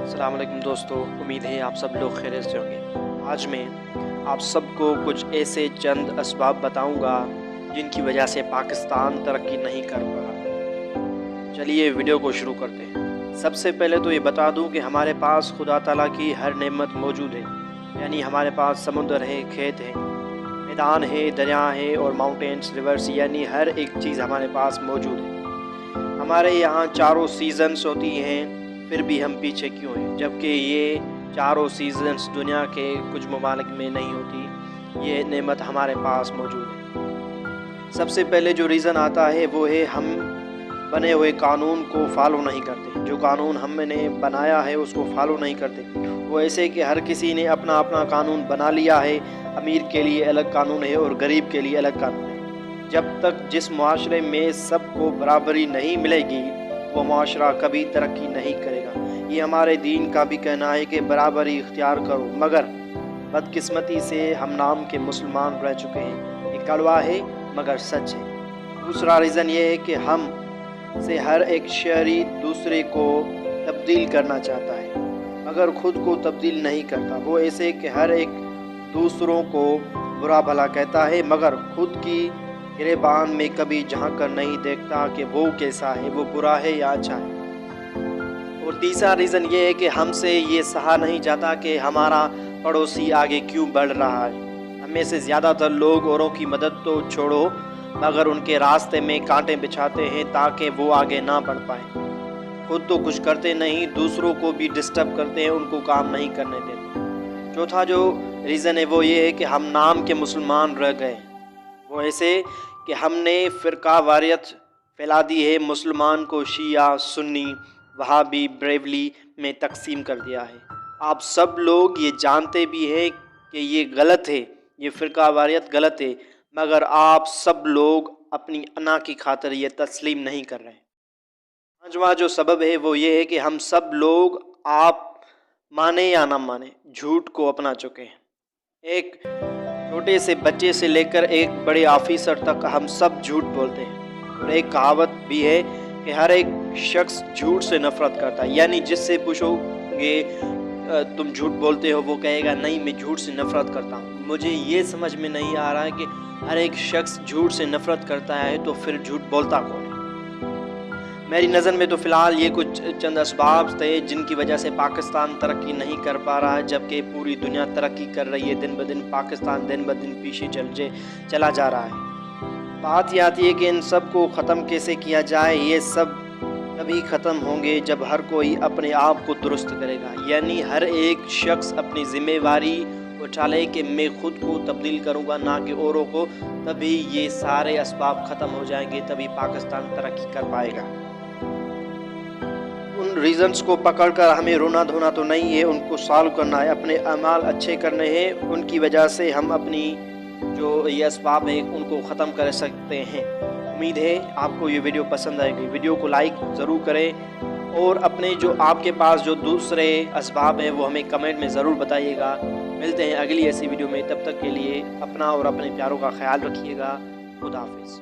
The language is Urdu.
السلام علیکم دوستو، امید ہے آپ سب لوگ خیریت سے ہوں گے۔ آج میں آپ سب کو کچھ ایسے چند اسباب بتاؤں گا جن کی وجہ سے پاکستان ترقی نہیں کر پا رہا۔ چلیے ویڈیو کو شروع کرتے ہیں۔ سب سے پہلے تو یہ بتا دوں کہ ہمارے پاس خدا تعالیٰ کی ہر نعمت موجود ہے، یعنی ہمارے پاس سمندر ہے، کھیت ہے، میدان ہے، دریا ہے اور ماؤنٹینس، ریورس، یعنی ہر ایک چیز ہمارے پاس موجود ہے۔ ہمارے یہاں چاروں سیزنز ہوتی ہیں، پھر بھی ہم پیچھے کیوں ہیں؟ جبکہ یہ چاروں سیزنز دنیا کے کچھ ممالک میں نہیں ہوتی، یہ نعمت ہمارے پاس موجود ہے۔ سب سے پہلے جو ریزن آتا ہے وہ ہے ہم بنے ہوئے قانون کو فالو نہیں کرتے۔ جو قانون ہم نے بنایا ہے اس کو فالو نہیں کرتے۔ وہ ایسے کہ ہر کسی نے اپنا اپنا قانون بنا لیا ہے، امیر کے لیے الگ قانون ہے اور غریب کے لیے الگ قانون ہے۔ جب تک جس معاشرے میں سب کو برابری نہیں ملے گی وہ معاشرہ کبھی ترقی نہیں کرے گا۔ یہ ہمارے دین کا بھی کہنا ہے کہ برابری اختیار کرو، مگر بدقسمتی سے ہم نام کے مسلمان رہ چکے ہیں۔ یہ کڑوا ہے مگر سچ ہے۔ دوسرا ریزن یہ ہے کہ ہم سے ہر ایک شہری دوسرے کو تبدیل کرنا چاہتا ہے مگر خود کو تبدیل نہیں کرتا۔ وہ ایسے کہ ہر ایک دوسروں کو برا بھلا کہتا ہے مگر خود کی گریبان میں کبھی جھانک کر نہیں دیکھتا کہ وہ کیسا ہے، وہ برا ہے یا اچھا ہے۔ اور تیسرا ریزن یہ ہے کہ ہم سے یہ سہا نہیں جاتا کہ ہمارا پڑوسی آگے کیوں بڑھ رہا ہے۔ ہمیں سے زیادہ تر لوگ اوروں کی مدد تو چھوڑو مگر ان کے راستے میں کانٹے بچھاتے ہیں تاکہ وہ آگے نہ بڑھ پائیں۔ خود تو کچھ کرتے نہیں، دوسروں کو بھی ڈسٹرب کرتے ہیں، ان کو کام نہیں کرنے دیتے۔ چوتھا جو ریزن ہے وہ یہ ہے کہ ہم نام کے مسلمان رہ گئے۔ وہ ایسے کہ ہم نے فرقہ واریت پھیلا دی ہے، مسلمان کو شیعہ، سنی، وہابی، بریلوی میں تقسیم کر دیا ہے۔ آپ سب لوگ یہ جانتے بھی ہیں کہ یہ غلط ہے، یہ فرقہ واریت غلط ہے، مگر آپ سب لوگ اپنی انا کی خاطر یہ تسلیم نہیں کر رہے۔ پانچواں جو سبب ہے وہ یہ ہے کہ ہم سب لوگ، آپ مانے یا نہ مانے، جھوٹ کو اپنا چکے ہیں۔ ایک چھوٹے سے بچے سے لے کر ایک بڑے آفیسر تک ہم سب جھوٹ بولتے ہیں۔ اور ایک کہاوت بھی ہے کہ ہر ایک شخص جھوٹ سے نفرت کرتا ہے، یعنی جس سے پوچھو گے تم جھوٹ بولتے ہو، وہ کہے گا نہیں میں جھوٹ سے نفرت کرتا ہوں۔ مجھے یہ سمجھ میں نہیں آ رہا ہے کہ ہر ایک شخص جھوٹ سے نفرت کرتا ہے تو پھر جھوٹ بولتا کون ہے؟ میری نظر میں تو فی الحال یہ کچھ چند اسباب تھے جن کی وجہ سے پاکستان ترقی نہیں کر پا رہا ہے، جبکہ پوری دنیا ترقی کر رہی ہے۔ دن بدن پاکستان دن بدن پیچھے چلا جا رہا ہے۔ بات یہ آتی ہے کہ ان سب کو ختم کیسے کیا جائے۔ یہ سب تبھی ختم ہوں گے جب ہر کوئی اپنے آپ کو درست کرے گا، یعنی ہر ایک شخص اپنی ذمہ داری اٹھا لے کہ میں خود کو تبدیل کروں گا نہ کہ اوروں کو، تبھی یہ سارے اسباب ختم ہو جائیں گے، تبھی پاکستان ترقی کر پائے گا۔ ان ریزنز کو پکڑ کر ہمیں رونا دھونا تو نہیں ہے، ان کو سالو کرنا ہے، اپنے اعمال اچھے کرنے ہیں، ان کی وجہ سے ہم اپنی جو یہ اسباب ہیں ان کو ختم کر سکتے ہیں۔ امید ہے آپ کو یہ ویڈیو پسند آئے گی۔ ویڈیو کو لائک ضرور کریں اور اپنے جو آپ کے پاس جو دوسرے اسباب ہیں وہ ہمیں کمنٹ میں ضرور بتائیے گا۔ ملتے ہیں اگلی ایسی ویڈیو میں، تب تک کے لیے اپنا اور اپنے پیاروں کا خیال رکھیے گا۔ خدا حافظ۔